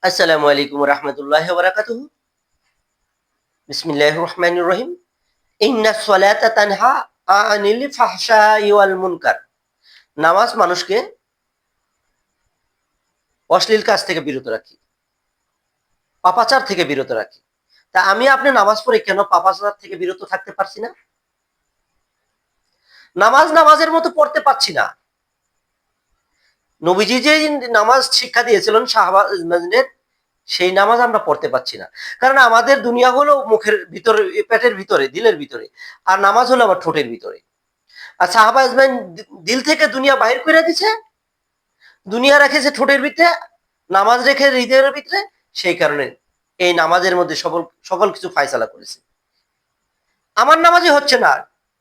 আসসালামু আলাইকুম রহমতুল্লাহি ওয়া বারাকাতুহু। বিসমিল্লাহির রহমানির রহিম। ইন্নাস সালাতা তানহা আনিল ফাহশাই ওয়াল মুনকার। নামাজ মানুষকে অশ্লীল কাজ থেকে বিরত রাখে, পাপাচার থেকে বিরত রাখে। তা আমি আপনি নামাজ পড়ে কেন পাপাচার থেকে বিরত থাকতে পারছি না? নামাজ নামাজের মতো পড়তে পারছি না। নবীজি যে নামাজ শিক্ষা দিয়েছিলেন সাহাবাদের, সেই নামাজ আমরা পড়তে পারছি না। কারণ আমাদের দুনিয়া হলো মুখের ভিতরে, পেটের ভিতরে, দিলের ভিতরে, আর নামাজ হলো আমার ঠোঁটের ভিতরে। আর সাহাবা আজমাইন দিল থেকে দুনিয়া বাহির করে দিছে, দুনিয়া রেখেছে ঠোঁটের ভিতরে, নামাজ রেখে হৃদয়ের ভিতরে। সেই কারণে এই নামাজের মধ্যে সকল কিছু ফায়সালা করেছে। আমার নামাজই হচ্ছে না।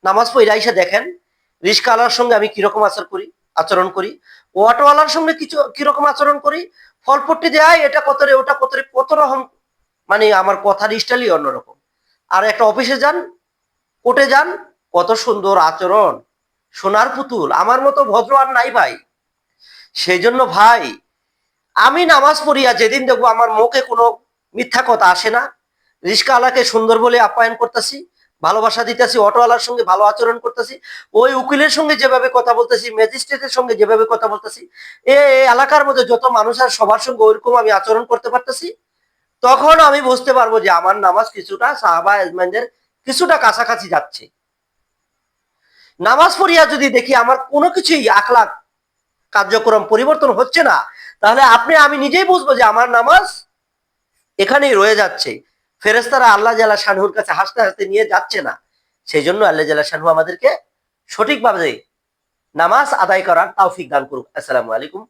নামাজ পড়ে আইসা দেখেন রিস্কাওয়ালার সঙ্গে আমি কিরকম আচরণ করি, অটোওয়ালার সঙ্গে কিরকম আচরণ করি, ফলপট্টি দেয় এটা কত রে ওটা কত রে, কত রকম। মানে আমার কথার স্টাইলই অন্যরকম। আর একটা অফিসে যান, কোর্টে যান, কত সুন্দর আচরণ, সোনার পুতুল, আমার মতো ভদ্র আর নাই ভাই। সেই জন্য ভাই, আমি নামাজ পড়িয়া যেদিন দেখবো আমার মুখে কোনো মিথ্যা কথা আসে না, রিস্কাওয়ালাকে সুন্দর বলে আপ্যায়ন করতেছি, ভালোবাসা দিতেছি, অটোওয়ালার সঙ্গে ভালো আচরণ করতেছি, ওই উকিলের সঙ্গে যেভাবে কথা বলতেছি, ম্যাজিস্ট্রেটের সঙ্গে যেভাবে কথা বলতেছি, এই এলাকার মধ্যে যত মানুষ আর সবার সঙ্গে ওইরকম আমি আচরণ করতে পারতেছি, তখন আমি বুঝতে পারবো যে আমার নামাজ কিছুটা সাহাবা আজমাইনদের কিছুটা কাছাকাছি যাচ্ছে। নামাজ পড়িয়া যদি দেখি আমার কোনো কিছুই আখলাক কার্যক্রম পরিবর্তন হচ্ছে না, তাহলে আমি নিজেই বুঝবো যে আমার নামাজ এখানেই রয়ে যাচ্ছে। ফেরেশতারা আল্লাহ জাল্লা শানহুর কাছে হাসতে হাসতে নিয়ে যাচ্ছে না। সেই জন্য আল্লাহ জাল্লা শানহু আমাদেরকে সঠিকভাবে নামাজ আদায় করার তৌফিক দান করুক। আসসালামু আলাইকুম।